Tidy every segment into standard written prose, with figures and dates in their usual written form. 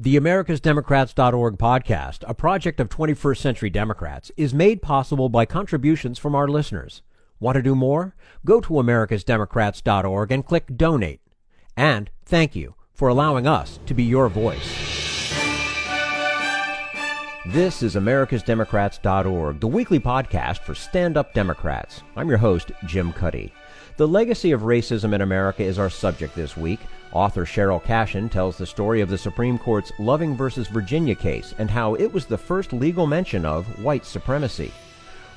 The AmericasDemocrats.org podcast, a project of 21st Century Democrats, is made possible by contributions from our listeners. Want to do more? Go to AmericasDemocrats.org and click Donate. And thank you for allowing us to be your voice. This is AmericasDemocrats.org, the weekly podcast for stand-up Democrats. I'm your host, Jim Cuddy. The legacy of racism in America is our subject this week. Author Sheryll Cashin tells the story of the Supreme Court's Loving v. Virginia case and how it was the first legal mention of white supremacy.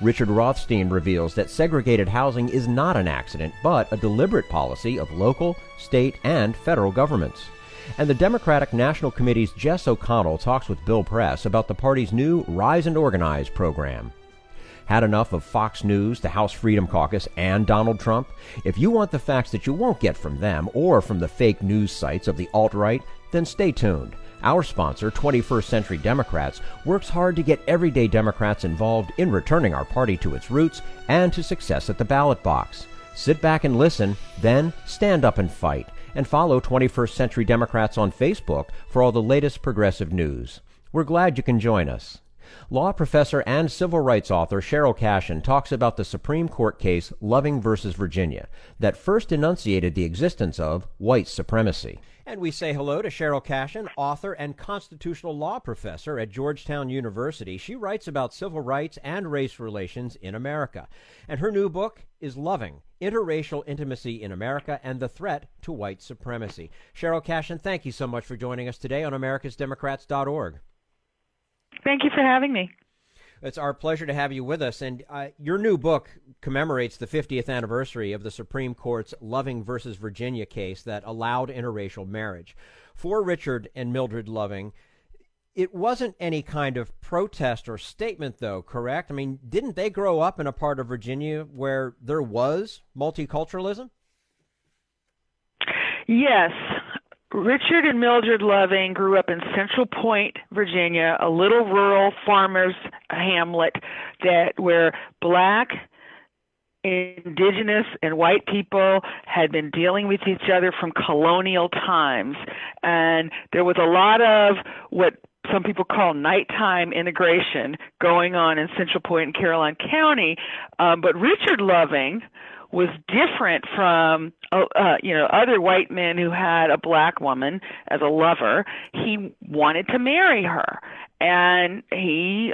Richard Rothstein reveals that segregated housing is not an accident, but a deliberate policy of local, state, and federal governments. And the Democratic National Committee's Jess talks with Bill Press about the party's new Rise and Organize program. Had enough of Fox News, the House Freedom Caucus, and Donald Trump? If you want the facts that you won't get from them or from the fake news sites of the alt-right, then stay tuned. Our sponsor, 21st Century Democrats, works hard to get everyday Democrats involved in returning our party to its roots and to success at the ballot box. Sit back and listen, then stand up and fight. And follow 21st Century Democrats on Facebook for all the latest progressive news. We're glad you can join us. Law professor and civil rights author Sheryll Cashin talks about the Supreme Court case Loving v. Virginia that first enunciated the existence of white supremacy. And we say hello to Sheryll Cashin, author and constitutional law professor at Georgetown University. She writes about civil rights and race relations in America. And her new book is Loving, Interracial Intimacy in America and the Threat to White Supremacy. Sheryll Cashin, thank you so much for joining us today on AmericasDemocrats.org. Thank you for having me. It's our pleasure to have you with us. And your new book commemorates the 50th anniversary of the Supreme Court's Loving v. Virginia case that allowed interracial marriage. For Richard and Mildred Loving, it wasn't any kind of protest or statement, though, correct? I mean, didn't they grow up in a part of Virginia where there was multiculturalism? Yes. Richard and Mildred Loving grew up in Central Point, Virginia, a little rural farmer's hamlet where black, indigenous, and white people had been dealing with each other from colonial times. And there was a lot of what some people call nighttime integration going on in Central Point and Caroline County. But Richard Loving was different from other white men who had a black woman as a lover. He wanted to marry her, and he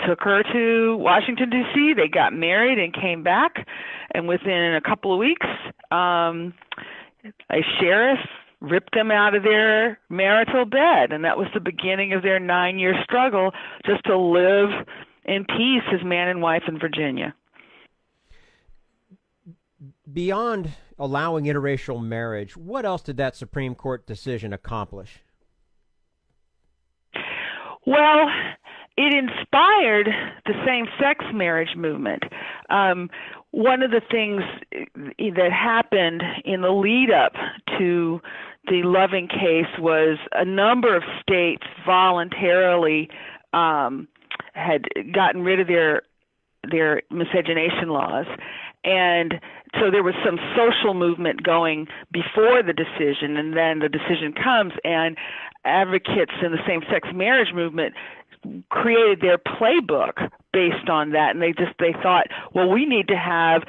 took her to Washington, D.C. They got married and came back, and within a couple of weeks, a sheriff ripped them out of their marital bed, and that was the beginning of their 9-year struggle just to live in peace as man and wife in Virginia. Beyond allowing interracial marriage, what else did that Supreme Court decision accomplish? Well, it inspired the same-sex marriage movement. One of the things that happened in the lead-up to the Loving case was a number of states voluntarily had gotten rid of their miscegenation laws. And so there was some social movement going before the decision, and then the decision comes, and advocates in the same-sex marriage movement created their playbook based on that, and they thought, well, we need to have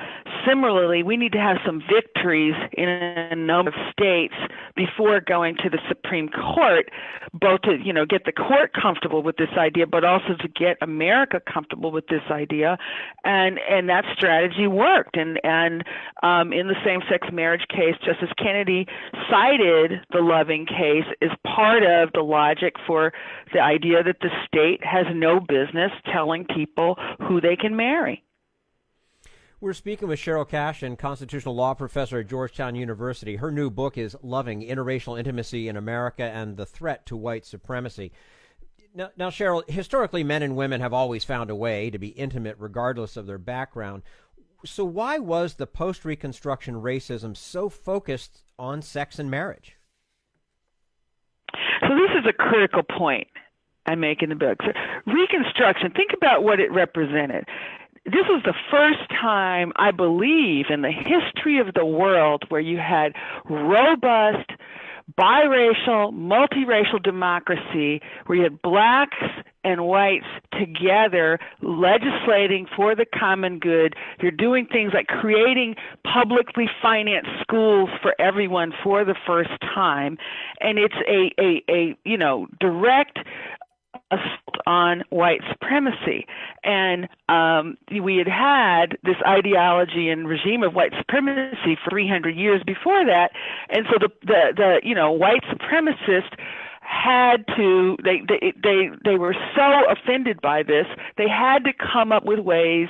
some victories in a number of states before going to the Supreme Court, both to get the court comfortable with this idea, but also to get America comfortable with this idea, and that strategy worked. And in the same-sex marriage case, Justice Kennedy cited the Loving case as part of the logic for the idea that the state has no business telling people who they can marry. We're speaking with Sheryll Cashin, constitutional law professor at Georgetown University. Her new book is Loving, Interracial Intimacy in America and the Threat to White Supremacy. Now, Sheryll, historically, men and women have always found a way to be intimate regardless of their background. So why was the post-Reconstruction racism so focused on sex and marriage? So this is a critical point I make in the book. So Reconstruction, think about what it represented. This was the first time, I believe, in the history of the world where you had robust biracial, multiracial democracy where you had blacks and whites together legislating for the common good. You're doing things like creating publicly financed schools for everyone for the first time, and it's a direct assault on white supremacy. And we had this ideology and regime of white supremacy for 300 years before that, and so the white supremacists had to, they were so offended by this, they had to come up with ways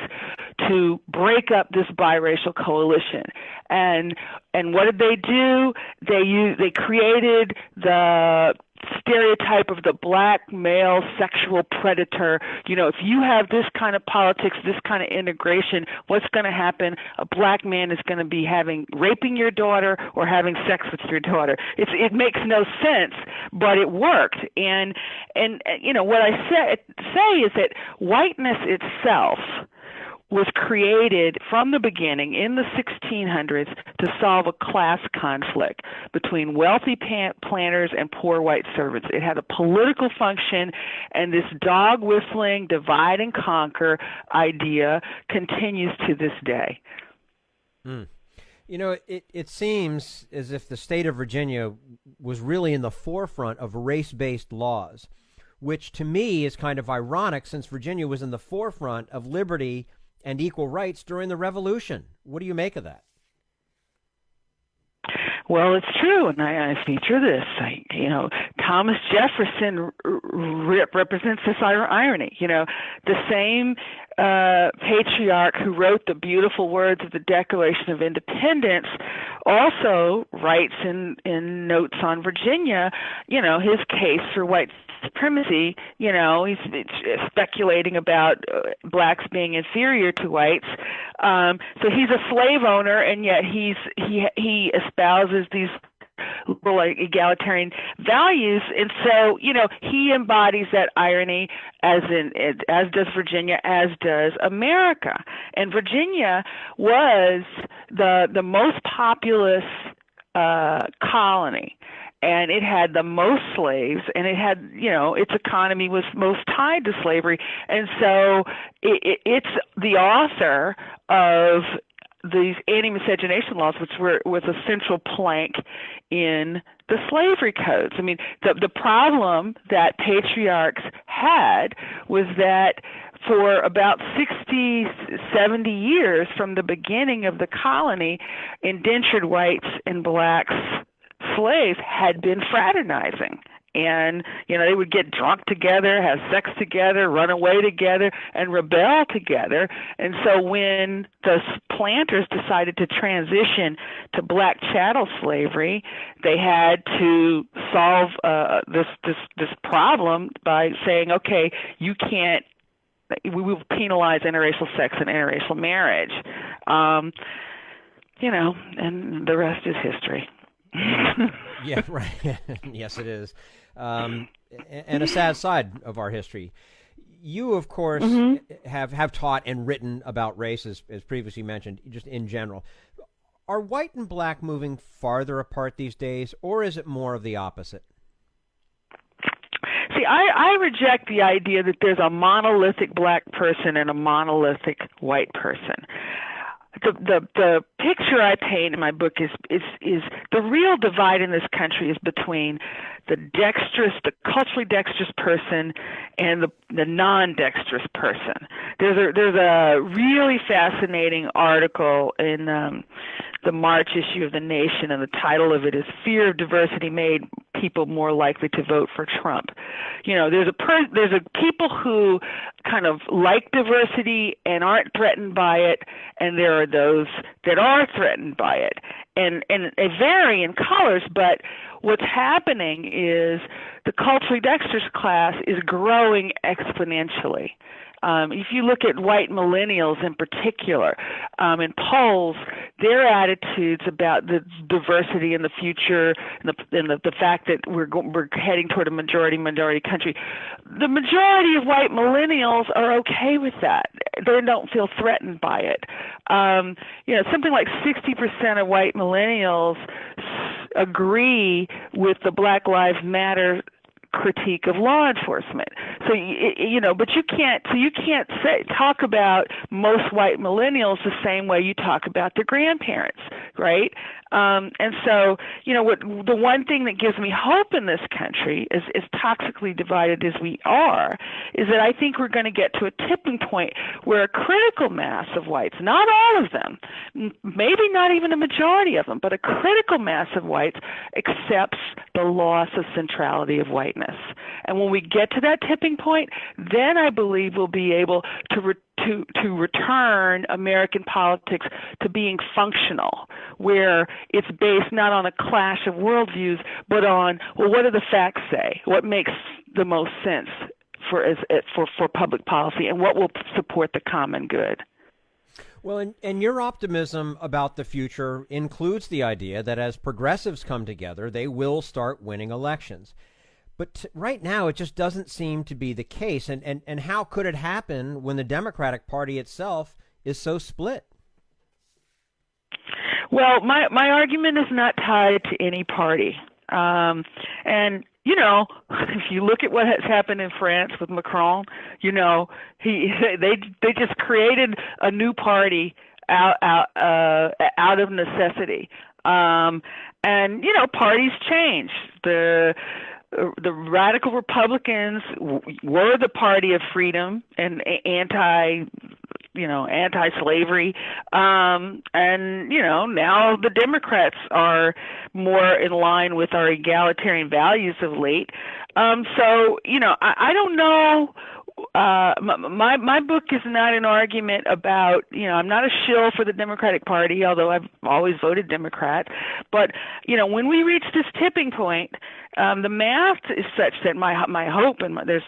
to break up this biracial coalition. And what did they do? They created the stereotype of the black male sexual predator. If you have this kind of politics, this kind of integration, what's going to happen? A black man is going to be raping your daughter or having sex with your daughter. It makes no sense, but it worked. And what I say is that whiteness itself was created from the beginning in the 1600s to solve a class conflict between wealthy planters and poor white servants. It had a political function, and this dog whistling, divide and conquer idea continues to this day. It seems as if the state of Virginia was really in the forefront of race-based laws, which to me is kind of ironic since Virginia was in the forefront of liberty and equal rights during the Revolution. What do you make of that? Well, it's true, and I feature this. Thomas Jefferson represents this irony. The same patriarch who wrote the beautiful words of the Declaration of Independence also writes in Notes on Virginia, his case for white supremacy. He's speculating about blacks being inferior to whites. So he's a slave owner, and yet he espouses these liberal egalitarian values, and so he embodies that irony as does Virginia, as does America. And Virginia was the most populous colony, and it had the most slaves, and it had, its economy was most tied to slavery. And so it's the author of these anti-miscegenation laws, which was a central plank in the slavery codes. I mean, the problem that patriarchs had was that for about 60, 70 years from the beginning of the colony, indentured whites and blacks slaves had been fraternizing. And, they would get drunk together, have sex together, run away together, and rebel together. And so when the planters decided to transition to black chattel slavery, they had to solve this problem by saying, okay, we will penalize interracial sex and interracial marriage. And the rest is history. Yeah, right. Yes, it is. And a sad side of our history. You, of course, have taught and written about race, as previously mentioned, just in general. Are white and black moving farther apart these days, or is it more of the opposite? See, I reject the idea that there's a monolithic black person and a monolithic white person. The picture I paint in my book is the real divide in this country is between the culturally dexterous person and the non-dexterous person. There's a really fascinating article in the March issue of The Nation, and the title of it is "Fear of Diversity Made People More Likely to Vote for Trump." There's a people who kind of like diversity and aren't threatened by it, and there are those that are threatened by it, and they vary in colors. But what's happening is the culturally dexterous class is growing exponentially. If you look at white millennials in particular, in polls, their attitudes about the diversity in the future and the fact that we're heading toward a majority country, the majority of white millennials are okay with that. They don't feel threatened by it. Something like 60% of white millennials agree with the Black Lives Matter critique of law enforcement. So but you can't talk about most white millennials the same way you talk about their grandparents, right? And so, what the one thing that gives me hope in this country, as toxically divided as we are, is that I think we're going to get to a tipping point where a critical mass of whites, not all of them, maybe not even a majority of them, but a critical mass of whites accepts the loss of centrality of whiteness. And when we get to that tipping point, then I believe we'll be able to return American politics to being functional, where it's based not on a clash of worldviews, but on, well, what do the facts say? What makes the most sense for public policy, and what will support the common good? Well, and your optimism about the future includes the idea that as progressives come together, they will start winning elections. But right now, it just doesn't seem to be the case. And how could it happen when the Democratic Party itself is so split? Well, my argument is not tied to any party. And if you look at what has happened in France with Macron, they just created a new party out of necessity. And parties change. The radical Republicans were the party of freedom and anti-slavery, and now the Democrats are more in line with our egalitarian values of late. So I don't know. My book is not an argument about, I'm not a shill for the Democratic Party, although I've always voted Democrat. But, when we reach this tipping point, the math is such that my hope, and there's,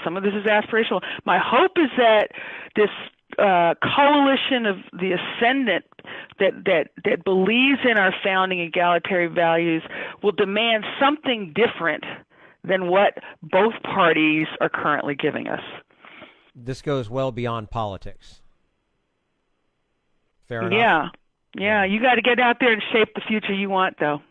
some of this is aspirational, my hope is that this coalition of the ascendant that believes in our founding egalitarian values will demand something different than what both parties are currently giving us. This goes well beyond politics. Fair enough? Yeah. You got to get out there and shape the future you want, though.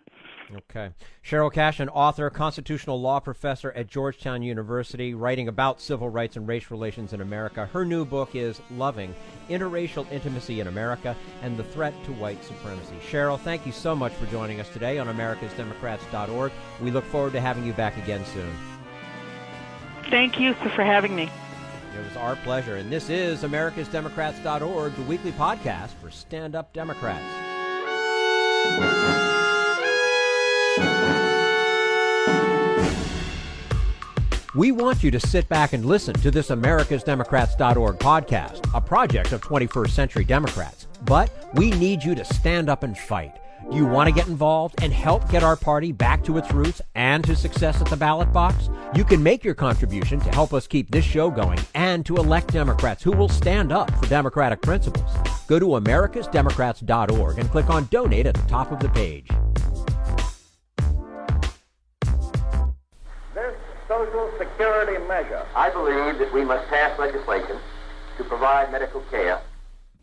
Okay. Sheryll Cashin, author, constitutional law professor at Georgetown University, writing about civil rights and race relations in America. Her new book is Loving: Interracial Intimacy in America and the Threat to White Supremacy. Sheryll, thank you so much for joining us today on americasdemocrats.org. We look forward to having you back again soon. Thank you for having me. It was our pleasure. And this is americasdemocrats.org, the weekly podcast for stand-up Democrats. We want you to sit back and listen to this americasdemocrats.org podcast, a project of 21st Century Democrats. But we need you to stand up and fight. Do you want to get involved and help get our party back to its roots and to success at the ballot box? You can make your contribution to help us keep this show going and to elect Democrats who will stand up for democratic principles. Go to americasdemocrats.org and click on Donate at the top of the page. This Social Security measure, I believe that we must pass legislation to provide medical care.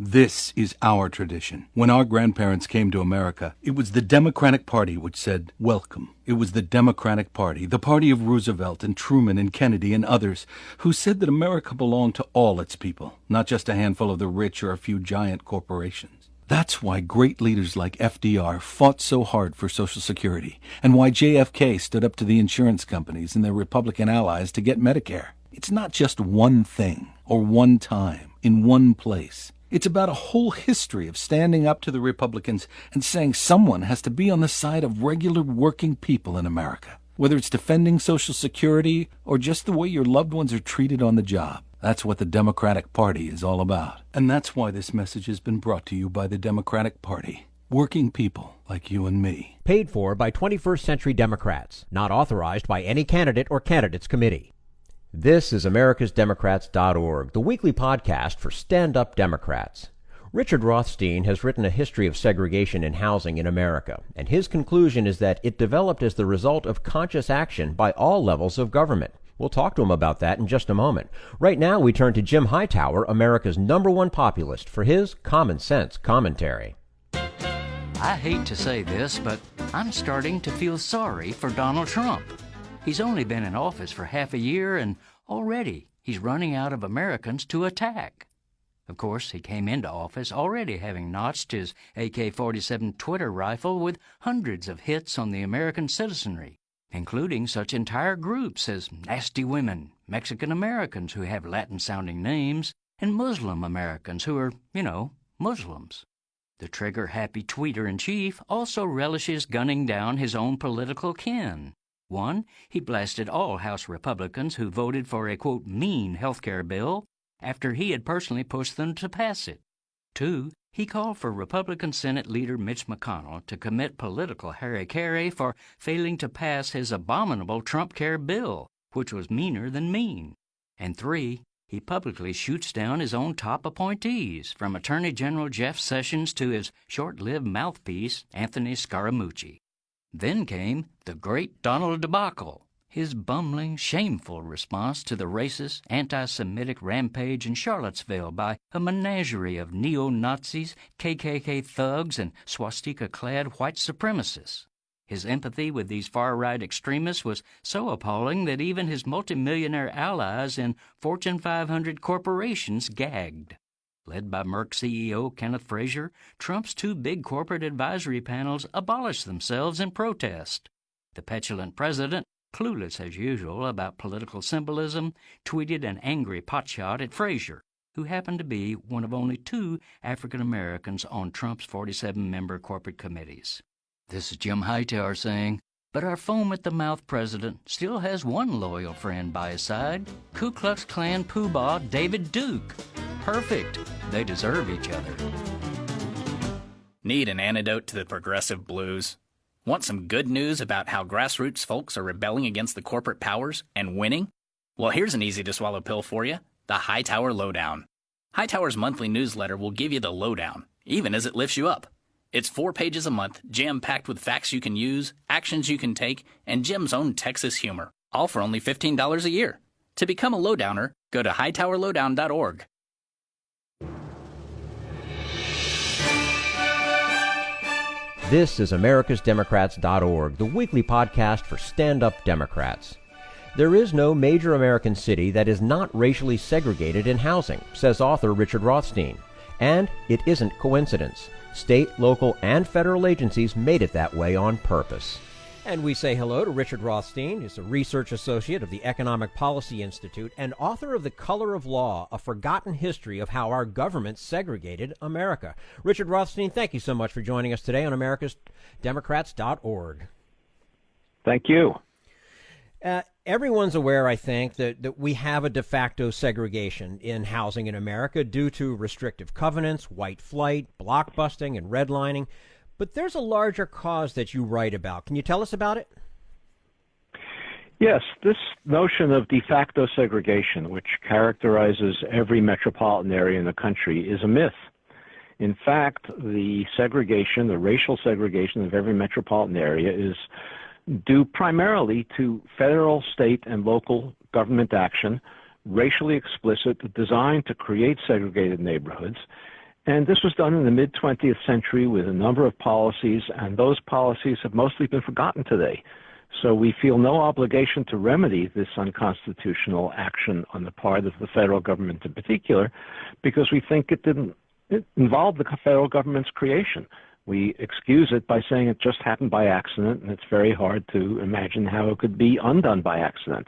This is our tradition. When our grandparents came to America, it was the Democratic Party which said, welcome. It was the Democratic Party, the party of Roosevelt and Truman and Kennedy and others, who said that America belonged to all its people, not just a handful of the rich or a few giant corporations. That's why great leaders like FDR fought so hard for Social Security, and why JFK stood up to the insurance companies and their Republican allies to get Medicare. It's not just one thing, or one time, in one place. It's about a whole history of standing up to the Republicans and saying someone has to be on the side of regular working people in America, whether it's defending Social Security or just the way your loved ones are treated on the job. That's what the Democratic Party is all about. And that's why this message has been brought to you by the Democratic Party. Working people like you and me. Paid for by 21st Century Democrats. Not authorized by any candidate or candidates committee. This is americasdemocrats.org, the weekly podcast for stand-up Democrats. Richard Rothstein has written a history of segregation in housing in America, and his conclusion is that it developed as the result of conscious action by all levels of government. We'll talk to him about that in just a moment. Right now, we turn to Jim Hightower, America's #1 populist, for his common sense commentary. I hate to say this, but I'm starting to feel sorry for Donald Trump. He's only been in office for half a year, and already he's running out of Americans to attack. Of course, he came into office already having notched his AK-47 Twitter rifle with hundreds of hits on the American citizenry, including such entire groups as nasty women, Mexican Americans who have Latin-sounding names, and Muslim Americans who are, Muslims. The trigger-happy tweeter-in-chief also relishes gunning down his own political kin. One, he blasted all House Republicans who voted for a, quote, mean health care bill after he had personally pushed them to pass it. Two, he called for Republican Senate Leader Mitch McConnell to commit political hara-kiri for failing to pass his abominable Trump Care bill, which was meaner than mean. And three, he publicly shoots down his own top appointees, from Attorney General Jeff Sessions to his short-lived mouthpiece, Anthony Scaramucci. Then came the great Donald debacle, his bumbling, shameful response to the racist, anti-Semitic rampage in Charlottesville by a menagerie of neo-Nazis, KKK thugs, and swastika-clad white supremacists. His empathy with these far-right extremists was so appalling that even his multimillionaire allies in Fortune 500 corporations gagged. Led by Merck CEO Kenneth Frazier, Trump's two big corporate advisory panels abolished themselves in protest. The petulant president, clueless as usual about political symbolism, tweeted an angry potshot at Frazier, who happened to be one of only two African Americans on Trump's 47-member corporate committees. This is Jim Hightower saying, but our foam-at-the-mouth president still has one loyal friend by his side, Ku Klux Klan poobah David Duke. Perfect. They deserve each other. Need an antidote to the progressive blues? Want some good news about how grassroots folks are rebelling against the corporate powers and winning? Well, here's an easy-to-swallow pill for you, the Hightower Lowdown. Hightower's monthly newsletter will give you the lowdown, even as it lifts you up. It's 4 pages a month, jam-packed with facts you can use, actions you can take, and Jim's own Texas humor, all for only $15 a year. To become a lowdowner, go to hightowerlowdown.org. This is americasdemocrats.org, the weekly podcast for stand-up Democrats. There is no major American city that is not racially segregated in housing, says author Richard Rothstein. And it isn't coincidence. State, local, and federal agencies made it that way on purpose. And we say hello to Richard Rothstein. He's a research associate of the Economic Policy Institute and author of The Color of Law, A Forgotten History of How Our Government Segregated America. Richard Rothstein, thank you so much for joining us today on americasdemocrats.org. Thank you. Everyone's aware, I think, that we have a de facto segregation in housing in America due to restrictive covenants, white flight, blockbusting, and redlining. But there's a larger cause that you write about. Can you tell us about it? Yes, this notion of de facto segregation, which characterizes every metropolitan area in the country, is a myth. In fact, the segregation, the racial segregation of every metropolitan area is due primarily to federal, state, and local government action, racially explicit, designed to create segregated neighborhoods. And this was done in the mid-20th century with a number of policies, and those policies have mostly been forgotten today. So we feel no obligation to remedy this unconstitutional action on the part of the federal government in particular, because we think it involved the federal government's creation. We excuse it by saying it just happened by accident, and it's very hard to imagine how it could be undone by accident.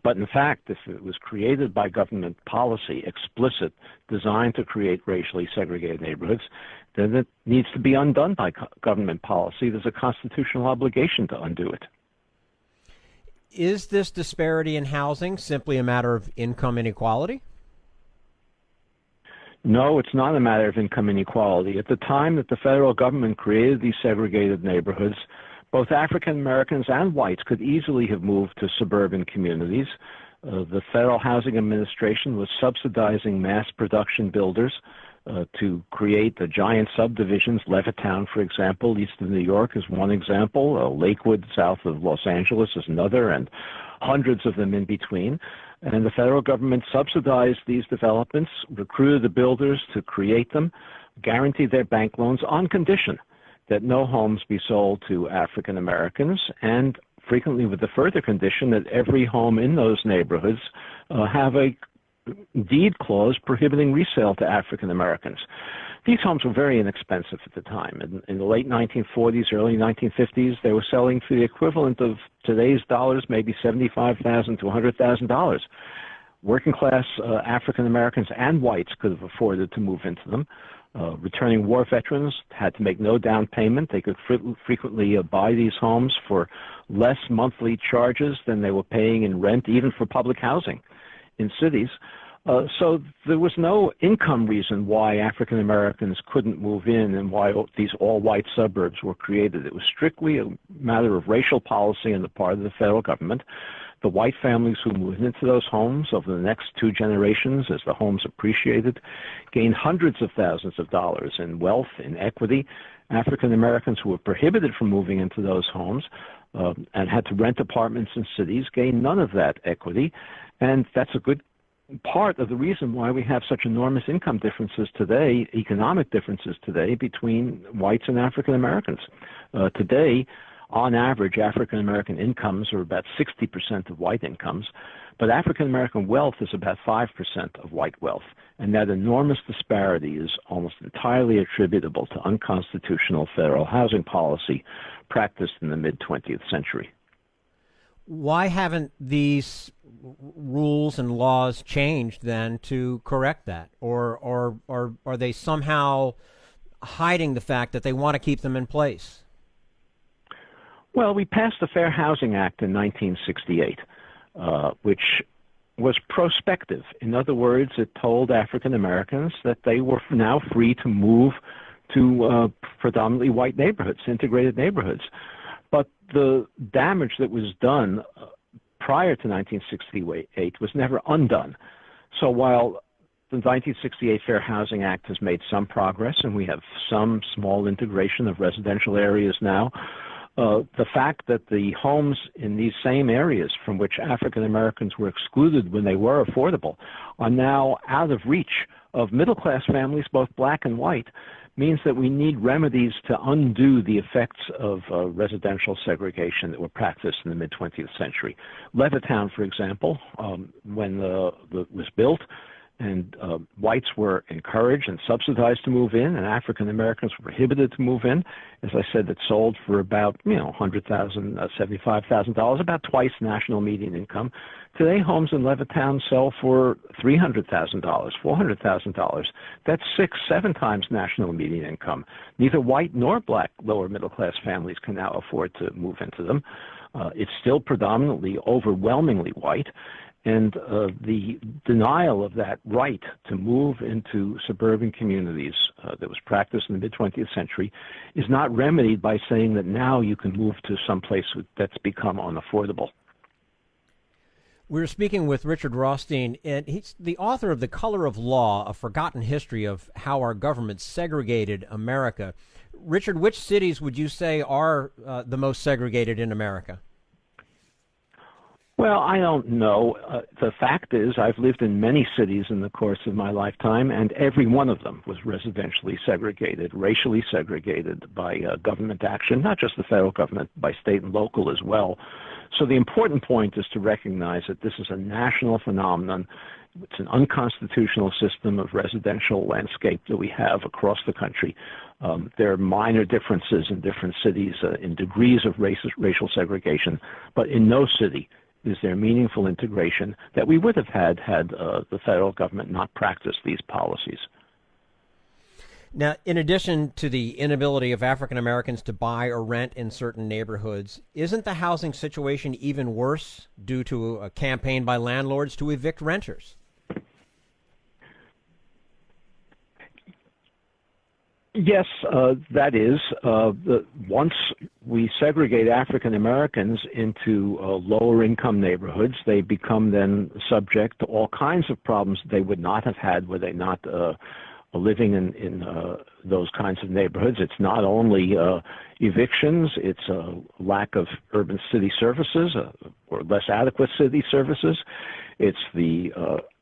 But in fact, if it was created by government policy, explicit, designed to create racially segregated neighborhoods, then it needs to be undone by government policy. There's a constitutional obligation to undo it. Is this disparity in housing simply a matter of income inequality? No, it's not a matter of income inequality. At the time that the federal government created these segregated neighborhoods, both African Americans and whites could easily have moved to suburban communities. The Federal Housing Administration was subsidizing mass production builders to create the giant subdivisions. Levittown, for example, east of New York is one example. Lakewood, south of Los Angeles, is another, and hundreds of them in between. And the federal government subsidized these developments, recruited the builders to create them, guaranteed their bank loans on condition that no homes be sold to African Americans, and frequently with the further condition that every home in those neighborhoods have a deed clause prohibiting resale to African Americans. These homes were very inexpensive at the time. In the late 1940s, early 1950s, they were selling for the equivalent of today's dollars, maybe $75,000 to $100,000. Working class African Americans and whites could have afforded to move into them. Returning war veterans had to make no down payment. They could frequently buy these homes for less monthly charges than they were paying in rent, even for public housing in cities. So there was no income reason why African Americans couldn't move in and why these all-white suburbs were created. It was strictly a matter of racial policy on the part of the federal government. The white families who moved into those homes over the next 2 generations, as the homes appreciated, gained hundreds of thousands of dollars in wealth, in equity. African Americans who were prohibited from moving into those homes and had to rent apartments in cities gained none of that equity. And that's a good part of the reason why we have such enormous income differences today, economic differences today, between whites and African Americans. Today, on average, African American incomes are about 60% of white incomes, but African American wealth is about 5% of white wealth. And that enormous disparity is almost entirely attributable to unconstitutional federal housing policy practiced in the mid-20th century. Why haven't these rules and laws changed then to correct that? Or are they somehow hiding the fact that they want to keep them in place? Well, we passed the Fair Housing Act in 1968, which was prospective. In other words, it told African Americans that they were now free to move to predominantly white neighborhoods, integrated neighborhoods. But the damage that was done prior to 1968 was never undone. So while the 1968 Fair Housing Act has made some progress, and we have some small integration of residential areas now, the fact that the homes in these same areas from which African Americans were excluded when they were affordable are now out of reach of middle-class families, both black and white, means that we need remedies to undo the effects of residential segregation that were practiced in the mid-20th century. Levittown, for example, when it was built, and whites were encouraged and subsidized to move in, and African Americans were prohibited to move in. As I said, it sold for about $100,000, $75,000, about twice national median income. Today, homes in Levittown sell for $300,000, $400,000. That's 6-7 times national median income. Neither white nor black lower middle class families can now afford to move into them. It's still predominantly, overwhelmingly white. And the denial of that right to move into suburban communities that was practiced in the mid-20th century is not remedied by saying that now you can move to some place that's become unaffordable. We're speaking with Richard Rothstein, and he's the author of The Color of Law, A Forgotten History of How Our Government Segregated America. Richard, which cities would you say are the most segregated in America? Well, I don't know. The fact is, I've lived in many cities in the course of my lifetime, and every one of them was residentially segregated, racially segregated by government action, not just the federal government, by state and local as well. So the important point is to recognize that this is a national phenomenon. It's an unconstitutional system of residential landscape that we have across the country. There are minor differences in different cities in degrees of racial segregation, but in no city is there meaningful integration that we would have had the federal government not practiced these policies. Now, in addition to the inability of African Americans to buy or rent in certain neighborhoods, isn't the housing situation even worse due to a campaign by landlords to evict renters? Yes, that is. Once we segregate African Americans into lower income neighborhoods, they become then subject to all kinds of problems they would not have had were they not living in those kinds of neighborhoods. It's not only evictions, it's a lack of urban city services or less adequate city services. It's the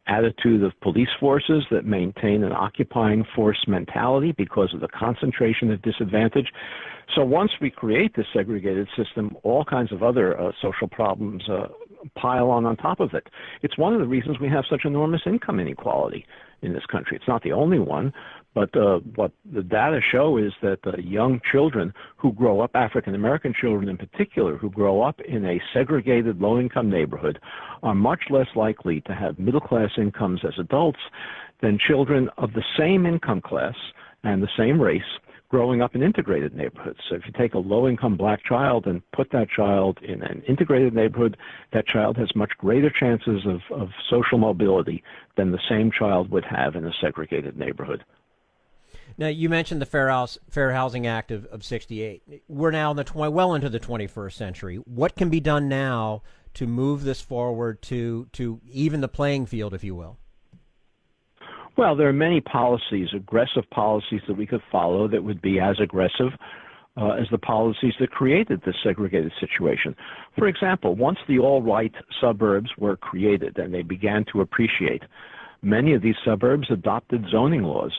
attitude of police forces that maintain an occupying force mentality because of the concentration of disadvantage. So once we create this segregated system, all kinds of other social problems pile on top of it. It's one of the reasons we have such enormous income inequality in this country. It's not the only one, but what the data show is that young children who grow up, African American children in particular, who grow up in a segregated low-income neighborhood are much less likely to have middle-class incomes as adults than children of the same income class and the same race growing up in integrated neighborhoods. So if you take a low-income black child and put that child in an integrated neighborhood, that child has much greater chances of social mobility than the same child would have in a segregated neighborhood. Now, you mentioned the Fair Housing Act of 68. We're now in well into the 21st century. What can be done now to move this forward to even the playing field, if you will? Well, there are many policies, aggressive policies that we could follow that would be as aggressive as the policies that created this segregated situation. For example, once the all-right suburbs were created and they began to appreciate, many of these suburbs adopted zoning laws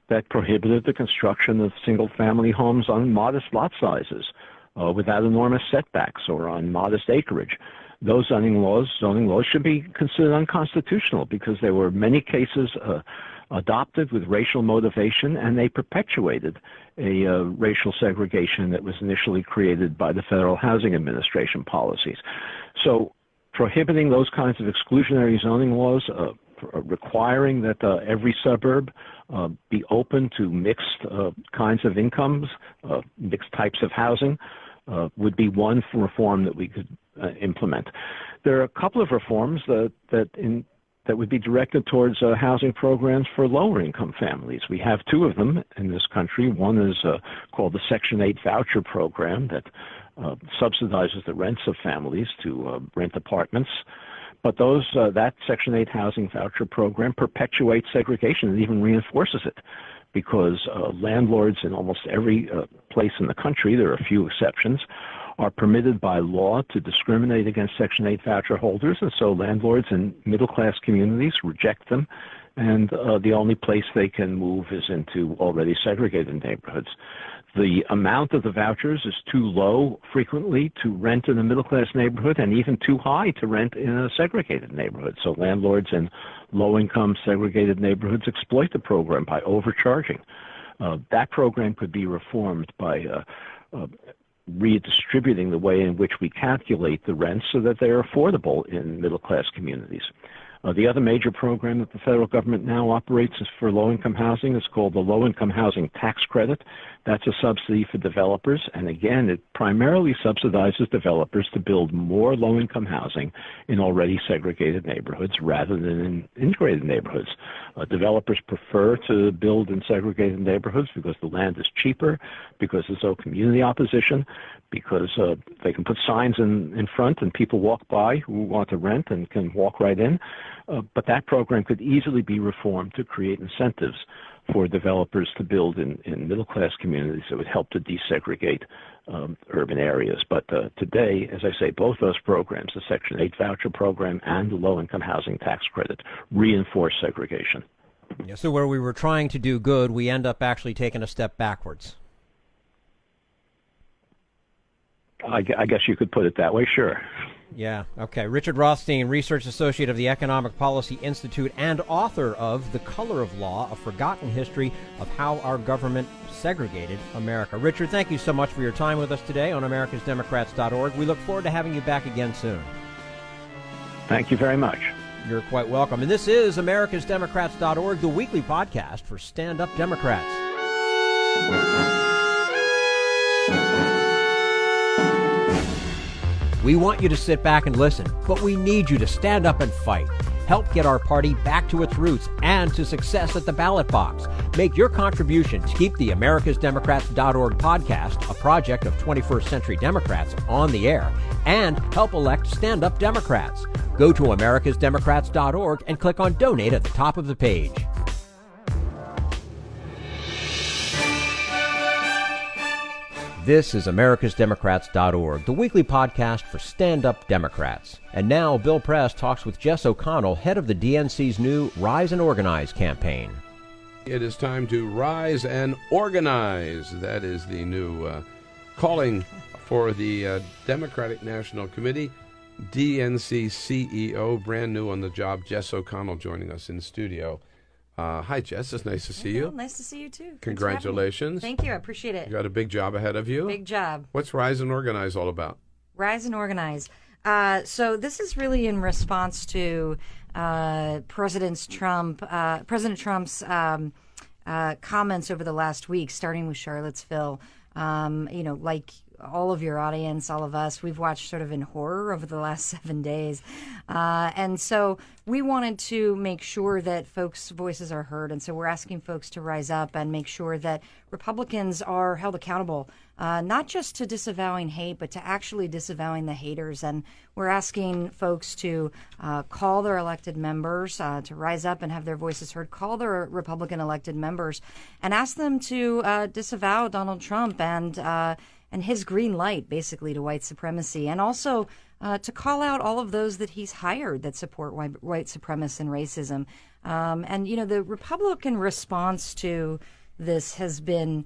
that prohibited the construction of single-family homes on modest lot sizes without enormous setbacks or on modest acreage. Those zoning laws should be considered unconstitutional because there were many cases adopted with racial motivation, and they perpetuated a racial segregation that was initially created by the Federal Housing Administration policies. So prohibiting those kinds of exclusionary zoning laws, requiring that every suburb be open to mixed kinds of incomes, mixed types of housing, would be one reform that we could implement. There are a couple of reforms that would be directed towards housing programs for lower income families. We have two of them in this country. One is called the Section 8 voucher program that subsidizes the rents of families to rent apartments. But that Section 8 housing voucher program perpetuates segregation and even reinforces it, because landlords in almost every place in the country, there are a few exceptions, are permitted by law to discriminate against Section 8 voucher holders, and so landlords in middle-class communities reject them, and the only place they can move is into already segregated neighborhoods. The amount of the vouchers is too low frequently to rent in a middle-class neighborhood and even too high to rent in a segregated neighborhood. So landlords in low-income segregated neighborhoods exploit the program by overcharging. That program could be reformed by redistributing the way in which we calculate the rents so that they are affordable in middle-class communities. The other major program that the federal government now operates is for low-income housing. It's called the Low-Income Housing Tax Credit. That's a subsidy for developers, and again, it primarily subsidizes developers to build more low-income housing in already segregated neighborhoods rather than in integrated neighborhoods. Developers prefer to build in segregated neighborhoods because the land is cheaper, because there's no community opposition, because they can put signs in front and people walk by who want to rent and can walk right in. But that program could easily be reformed to create incentives for developers to build in middle-class communities that would help to desegregate urban areas. But today, as I say, both those programs, the Section 8 voucher program and the low-income housing tax credit, reinforce segregation. Yeah, so where we were trying to do good, we end up actually taking a step backwards. I guess you could put it that way, sure. Yeah, okay. Richard Rothstein, Research Associate of the Economic Policy Institute and author of The Color of Law, A Forgotten History of How Our Government Segregated America. Richard, thank you so much for your time with us today on americasdemocrats.org. We look forward to having you back again soon. Thank you very much. You're quite welcome. And this is americasdemocrats.org, the weekly podcast for stand-up Democrats. We want you to sit back and listen, but we need you to stand up and fight. Help get our party back to its roots and to success at the ballot box. Make your contribution to keep the americasdemocrats.org podcast, a project of 21st Century Democrats, on the air, and help elect stand-up Democrats. Go to americasdemocrats.org and click on Donate at the top of the page. This is americasdemocrats.org, the weekly podcast for stand-up Democrats. And now Bill Press talks with Jess O'Connell, head of the DNC's new Rise and Organize campaign. It is time to rise and organize. That is the new calling for the Democratic National Committee. DNC CEO, brand new on the job, Jess O'Connell, joining us in studio. Hi, Jess. It's nice to see you. Nice to see you, too. Congratulations. Thank you. I appreciate it. You got a big job ahead of you. Big job. What's Rise and Organize all about? Rise and Organize. So this is really in response to President Trump's comments over the last week, starting with Charlottesville. Like all of your audience, all of us, we've watched sort of in horror over the last 7 days. And so we wanted to make sure that folks' voices are heard. And so we're asking folks to rise up and make sure that Republicans are held accountable, not just to disavowing hate, but to actually disavowing the haters. And we're asking folks to call their elected members, to rise up and have their voices heard, call their Republican elected members, and ask them to disavow Donald Trump and his green light, basically, to white supremacy, and also to call out all of those that he's hired that support white supremacists and racism. The Republican response to this has been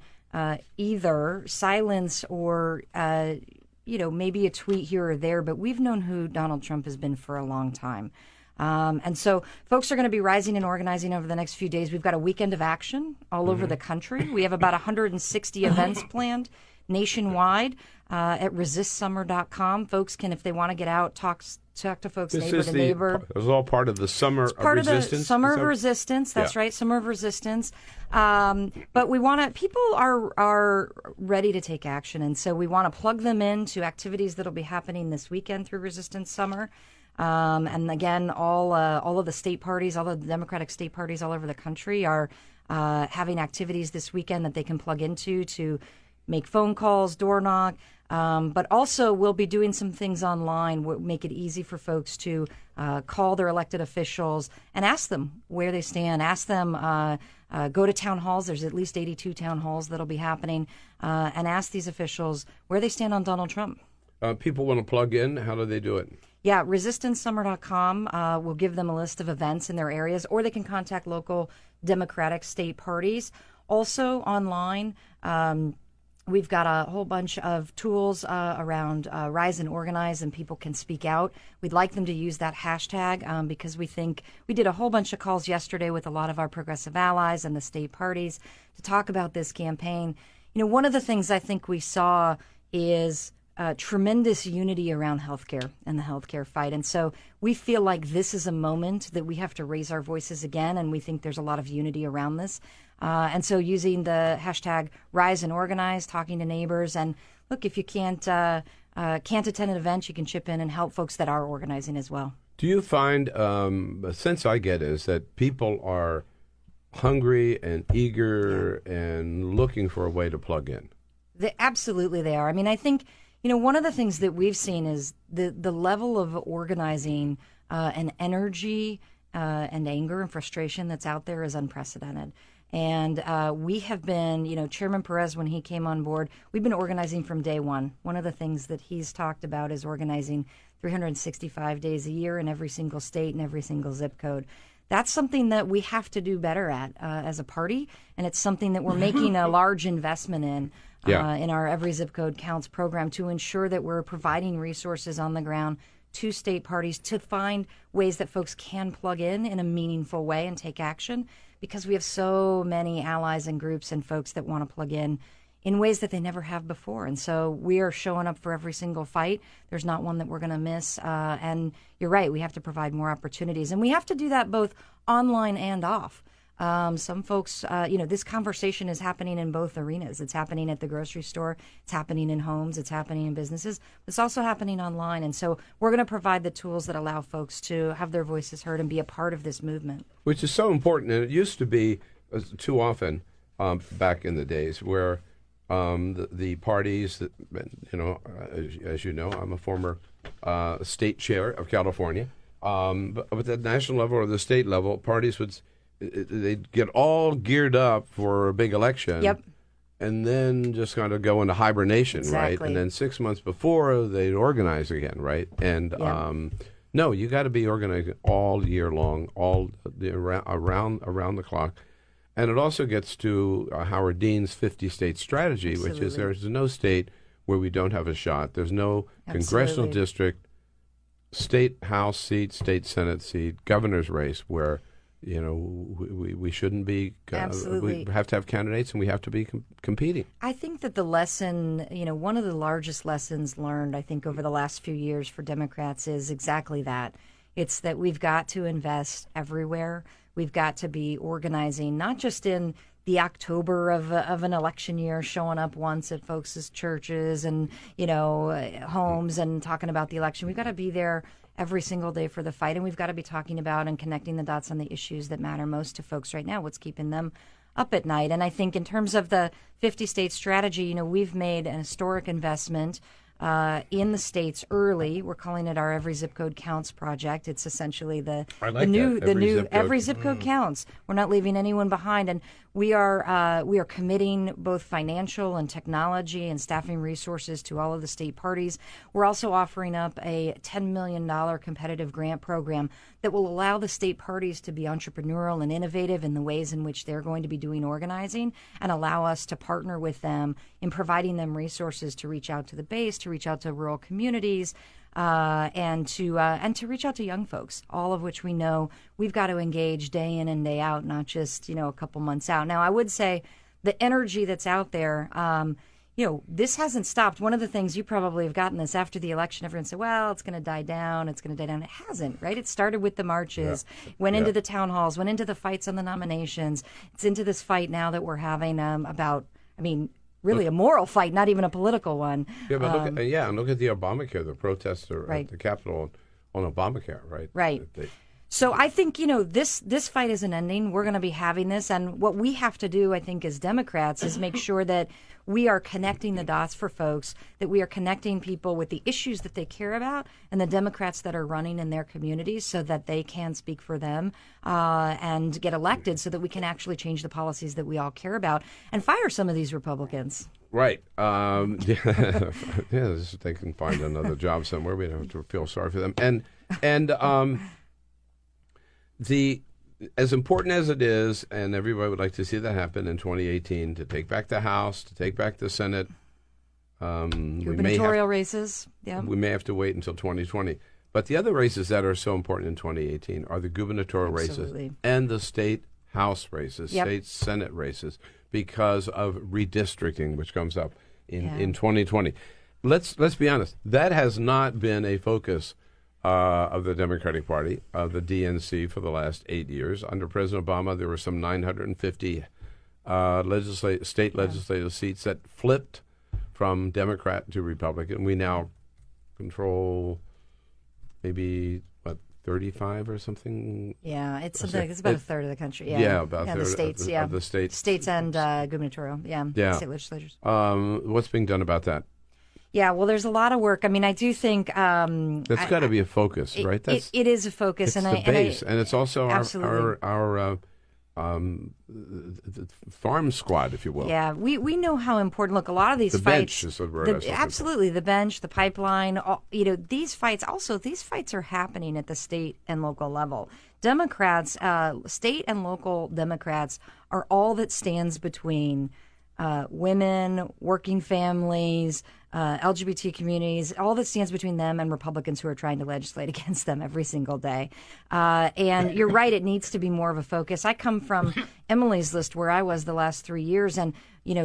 either silence or, maybe a tweet here or there, but we've known who Donald Trump has been for a long time. And so folks are going to be rising and organizing over the next few days. We've got a weekend of action all over the country. We have about 160 events planned nationwide at resistsummer.com. Folks can, if they want to get out, talk to folks neighbor to neighbor. It was all part of the Summer of part Resistance? Of the Summer of Resistance. That's right, Summer of Resistance. But we want to, people are ready to take action. And so we want to plug them into activities that will be happening this weekend through Resistance Summer. And again, all of the state parties, all of the Democratic state parties all over the country are having activities this weekend that they can plug into to make phone calls, door knock, but also we'll be doing some things online, make it easy for folks to call their elected officials and ask them where they stand, ask them, go to town halls. There's at least 82 town halls that'll be happening, and ask these officials where they stand on Donald Trump. People want to plug in. How do they do it? Yeah, resistancesummer.com will give them a list of events in their areas, or they can contact local Democratic state parties. Also online, we've got a whole bunch of tools around Rise and Organize, and people can speak out. We'd like them to use that hashtag because we think we did a whole bunch of calls yesterday with a lot of our progressive allies and the state parties to talk about this campaign. One of the things I think we saw is tremendous unity around healthcare and the healthcare fight. And so we feel like this is a moment that we have to raise our voices again, and we think there's a lot of unity around this. And so using the hashtag Rise and Organize, talking to neighbors, and look, if you can't attend an event, you can chip in and help folks that are organizing as well. Do you find, the sense I get is that people are hungry and eager and looking for a way to plug in? Absolutely they are. I mean, I think, one of the things that we've seen is the level of organizing and energy and anger and frustration that's out there is unprecedented. And we have been, Chairman Perez, when he came on board, we've been organizing from day one. One of the things that he's talked about is organizing 365 days a year in every single state and every single zip code. That's something that we have to do better at as a party, and it's something that we're making a large investment in our Every Zip Code Counts program to ensure that we're providing resources on the ground to state parties to find ways that folks can plug in a meaningful way and take action, because we have so many allies and groups and folks that want to plug in ways that they never have before. And so we are showing up for every single fight. There's not one that we're going to miss. And you're right, we have to provide more opportunities. And we have to do that both online and off. Some folks, this conversation is happening in both arenas. It's happening at the grocery store. It's happening in homes. It's happening in businesses. It's also happening online. And so we're going to provide the tools that allow folks to have their voices heard and be a part of this movement. Which is so important. And it used to be too often back in the days where the parties that, as you know, I'm a former state chair of California. But at the national level or the state level, parties they'd get all geared up for a big election. Yep. and then just kind of go into hibernation, Exactly. right? And then 6 months before, they'd organize again, right? And no, you got to be organizing all year long, around the clock. And it also gets to Howard Dean's 50-state strategy, which is there's no state where we don't have a shot. There's no congressional district, state House seat, state Senate seat, governor's race where we shouldn't be. We have to have candidates, and we have to be competing. I think that the lesson, one of the largest lessons learned, I think, over the last few years for Democrats is exactly that. It's that we've got to invest everywhere. We've got to be organizing, not just in the October of an election year, showing up once at folks' churches and, homes and talking about the election. We've got to be there every single day for the fight, and we've got to be talking about and connecting the dots on the issues that matter most to folks right now, what's keeping them up at night. And I think in terms of the 50-state strategy, we've made an historic investment in the states early. We're calling it our Every Zip Code Counts project. It's essentially the new Every Zip Code Counts. We're not leaving anyone behind, and we are committing both financial and technology and staffing resources to all of the state parties. We're also offering up a $10 million competitive grant program that will allow the state parties to be entrepreneurial and innovative in the ways in which they're going to be doing organizing, and allow us to partner with them in providing them resources to reach out to the base, to reach out to rural communities, and to reach out to young folks, all of which we know we've got to engage day in and day out, not just a couple months out. Now, I would say the energy that's out there, this hasn't stopped. One of the things you probably have gotten this after the election, everyone said, well, it's going to die down. It's going to die down. It hasn't, right? It started with the marches, went into the town halls, went into the fights on the nominations. It's into this fight now that we're having really a moral fight, not even a political one. Yeah, but look at the Obamacare, the protests at the Capitol on Obamacare, right? Right. So I think, this fight isn't ending. We're going to be having this. And what we have to do, I think, as Democrats is make sure that we are connecting the dots for folks, that we are connecting people with the issues that they care about and the Democrats that are running in their communities so that they can speak for them and get elected so that we can actually change the policies that we all care about and fire some of these Republicans. Right. They can find another job somewhere. We don't have to feel sorry for them. And as important as it is, and everybody would like to see that happen in 2018, to take back the House, to take back the Senate. Gubernatorial races. Yeah. We may have to wait until 2020. But the other races that are so important in 2018 are the gubernatorial races and the state House races, state Senate races, because of redistricting, which comes up in 2020. Let's be honest. That has not been a focus of the Democratic Party, of the DNC, for the last 8 years. Under President Obama, there were some 950 state legislative seats that flipped from Democrat to Republican. We now control maybe 35 or something. Yeah, it's something. It's about a third of the country. About a third the states. of the states and gubernatorial. State legislatures. What's being done about that? Yeah, well, there's a lot of work. I mean, I do think that's got to be a focus, right? It is a focus, it's the base, and it's also our farm squad, if you will. Yeah, we know how important. Look, a lot of these fights. Bench is the word. Absolutely, the bench, the pipeline. These fights. Also, these fights are happening at the state and local level. Democrats, state and local Democrats, are all that stands between women, working families, LGBT communities, all that stands between them and Republicans who are trying to legislate against them every single day. And you're right, it needs to be more of a focus. I come from Emily's List, where I was the last 3 years, and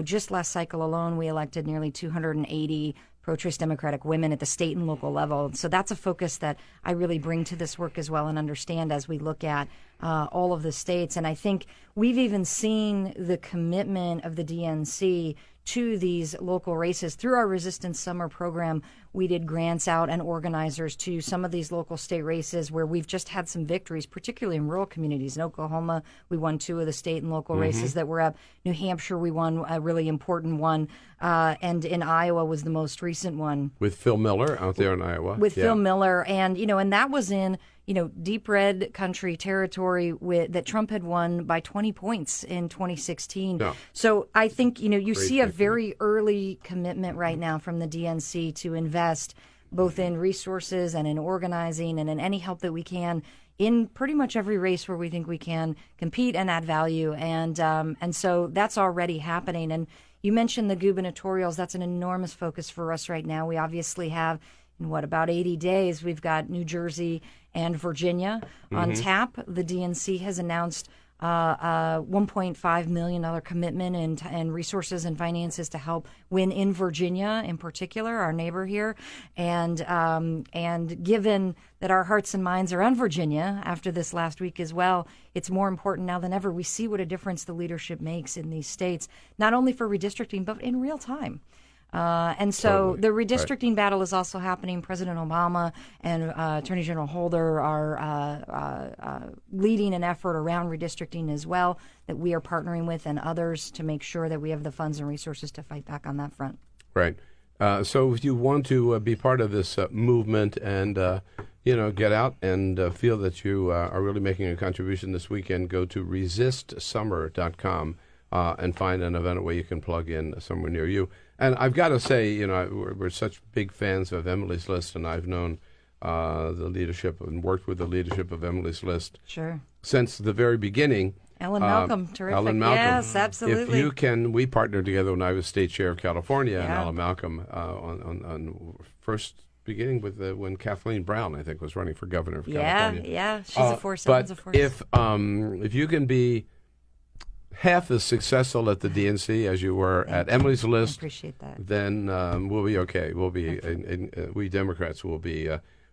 just last cycle alone, we elected nearly 280 pro-choice Democratic women at the state and local level. So that's a focus that I really bring to this work as well and understand as we look at all of the states. And I think we've even seen the commitment of the DNC to these local races. Through our Resistance Summer program, we did grants out and organizers to some of these local state races where we've just had some victories, particularly in rural communities. In Oklahoma, we won 2 of the state and local races that were up. New Hampshire, we won a really important one. And in Iowa was the most recent one. With Phil Miller out there in Iowa. With Phil Miller. And, and that was in, deep red country territory that Trump had won by 20 points in 2016. Yeah. So I think, you see a victory. very early commitment right now from the DNC to invest both in resources and in organizing and in any help that we can in pretty much every race where we think we can compete and add value. And so that's already happening. And you mentioned the gubernatorials. That's an enormous focus for us right now. We obviously have, in about 80 days, we've got New Jersey and Virginia on tap. The DNC has announced a $1.5 million commitment and resources and finances to help win in Virginia, in particular, our neighbor here. And given that our hearts and minds are on Virginia after this last week as well, it's more important now than ever. We see what a difference the leadership makes in these states, not only for redistricting, but in real time. And so the redistricting battle is also happening. President Obama and Attorney General Holder are leading an effort around redistricting as well that we are partnering with and others to make sure that we have the funds and resources to fight back on that front. Right. So if you want to be part of this movement and, get out and feel that you are really making a contribution this weekend, go to resistsummer.com and find an event where you can plug in somewhere near you. And I've got to say, we're such big fans of Emily's List, and I've known the leadership and worked with the leadership of Emily's List since the very beginning. Ellen Malcolm, terrific. Ellen Malcolm. Yes, absolutely. If you can, we partnered together when I was state chair of California, and Ellen Malcolm on first beginning with when Kathleen Brown, I think, was running for governor of California. Yeah, she's a force. But a force. If you can be half as successful at the DNC as you were at Emily's List, I appreciate that. Then we'll be okay. We'll be we Democrats will be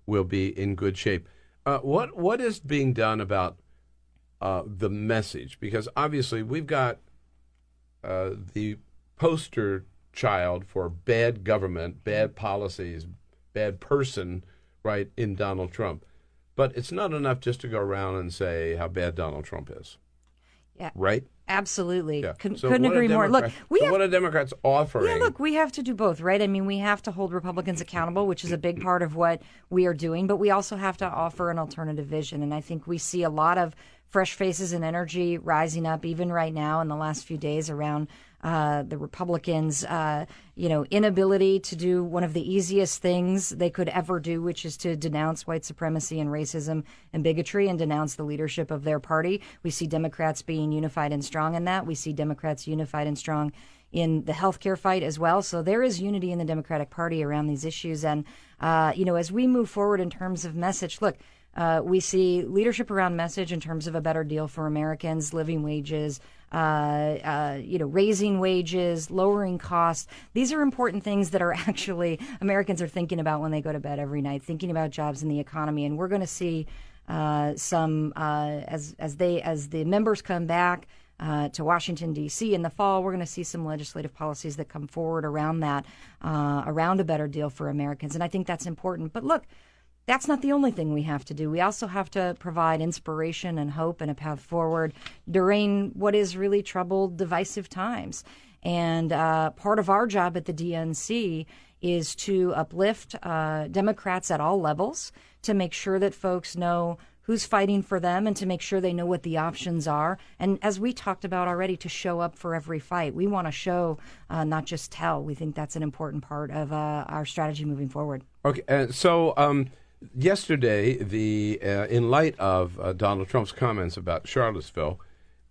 in good shape. What is being done about the message? Because obviously we've got the poster child for bad government, bad policies, bad person, right, in Donald Trump. But it's not enough just to go around and say how bad Donald Trump is. Yeah. Right? Absolutely. Yeah. Couldn't agree more. Look, what are Democrats offering? Yeah, look, we have to do both, right? I mean, we have to hold Republicans accountable, which is a big part of what we are doing, but we also have to offer an alternative vision. And I think we see a lot of fresh faces and energy rising up even right now in the last few days around the Republicans' inability to do one of the easiest things they could ever do, which is to denounce white supremacy and racism and bigotry and denounce the leadership of their party. We see Democrats being unified and strong in that. We see Democrats unified and strong in the healthcare fight as well. So there is unity in the Democratic Party around these issues. And, as we move forward in terms of message, look, we see leadership around message in terms of a better deal for Americans, living wages, raising wages, lowering costs. These are important things that are actually Americans are thinking about when they go to bed every night, thinking about jobs and the economy. And we're going to see some as the members come back to Washington, D.C. in the fall, we're going to see some legislative policies that come forward around that, around a better deal for Americans. And I think that's important. But look, that's not the only thing we have to do. We also have to provide inspiration and hope and a path forward during what is really troubled, divisive times. And part of our job at the DNC is to uplift Democrats at all levels, to make sure that folks know who's fighting for them and to make sure they know what the options are. And as we talked about already, to show up for every fight. We want to show, not just tell. We think that's an important part of our strategy moving forward. Okay, so yesterday, in light of Donald Trump's comments about Charlottesville,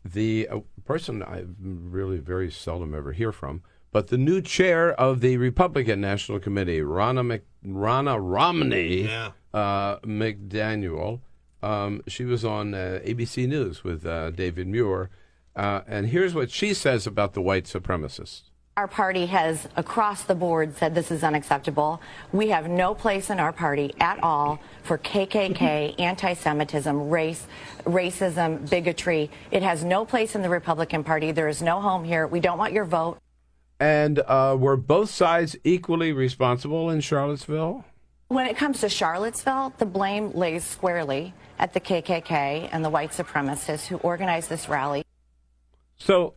the person I really very seldom ever hear from, but the new chair of the Republican National Committee, Ronna Romney McDaniel, she was on ABC News with David Muir, and here's what she says about the white supremacists. Our party has, across the board, said this is unacceptable. We have no place in our party at all for KKK, anti-Semitism, racism, bigotry. It has no place in the Republican Party. There is no home here. We don't want your vote. And were both sides equally responsible in Charlottesville? When it comes to Charlottesville, the blame lays squarely at the KKK and the white supremacists who organized this rally. So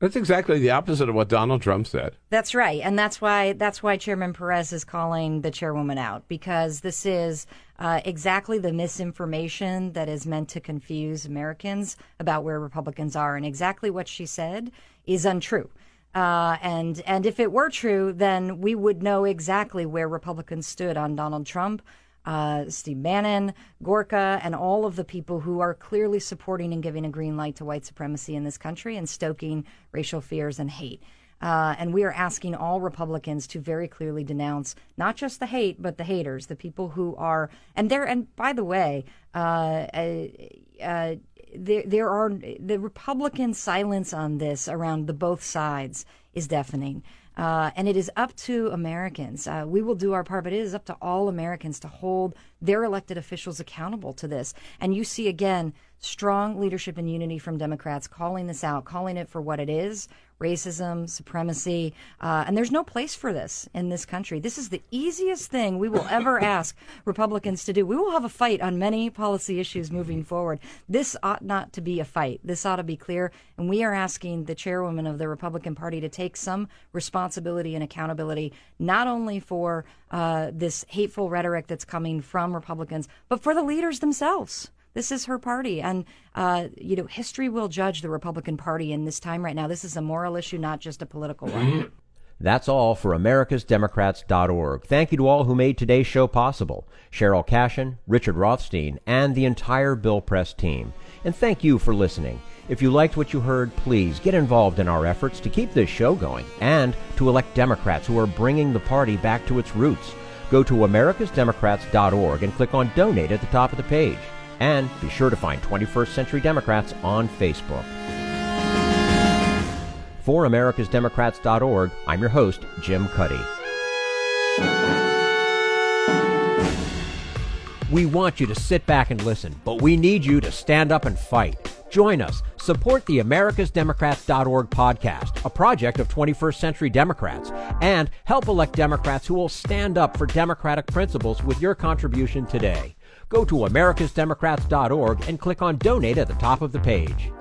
That's exactly the opposite of what Donald Trump said. That's right, and that's why Chairman Perez is calling the chairwoman out, because this is exactly the misinformation that is meant to confuse Americans about where Republicans are, and exactly what she said is untrue. And if it were true, then we would know exactly where Republicans stood on Donald Trump, Steve Bannon, Gorka, and all of the people who are clearly supporting and giving a green light to white supremacy in this country and stoking racial fears and hate. And we are asking all Republicans to very clearly denounce not just the hate, but the haters, the people who are, and by the way, there are the Republican silence on this around the both sides is deafening. And it is up to Americans. We will do our part, but it is up to all Americans to hold their elected officials accountable to this. And you see, again, strong leadership and unity from Democrats calling this out, calling it for what it is, racism, supremacy. And there's no place for this in this country. This is the easiest thing we will ever ask Republicans to do. We will have a fight on many policy issues moving forward. This ought not to be a fight. This ought to be clear. And we are asking the chairwoman of the Republican Party to take some responsibility and accountability, not only for this hateful rhetoric that's coming from Republicans, but for the leaders themselves. This is her party, and history will judge the Republican Party in this time right now. This is a moral issue, not just a political one. That's all for americasdemocrats.org. Thank you to all who made today's show possible. Sheryll Cashin, Richard Rothstein, and the entire Bill Press team. And thank you for listening. If you liked what you heard, please get involved in our efforts to keep this show going and to elect Democrats who are bringing the party back to its roots. Go to americasdemocrats.org and click on Donate at the top of the page. And be sure to find 21st Century Democrats on Facebook. For americasdemocrats.org, I'm your host, Jim Cuddy. We want you to sit back and listen, but we need you to stand up and fight. Join us. Support the americasdemocrats.org podcast, a project of 21st Century Democrats, and help elect Democrats who will stand up for democratic principles with your contribution today. Go to americasdemocrats.org and click on Donate at the top of the page.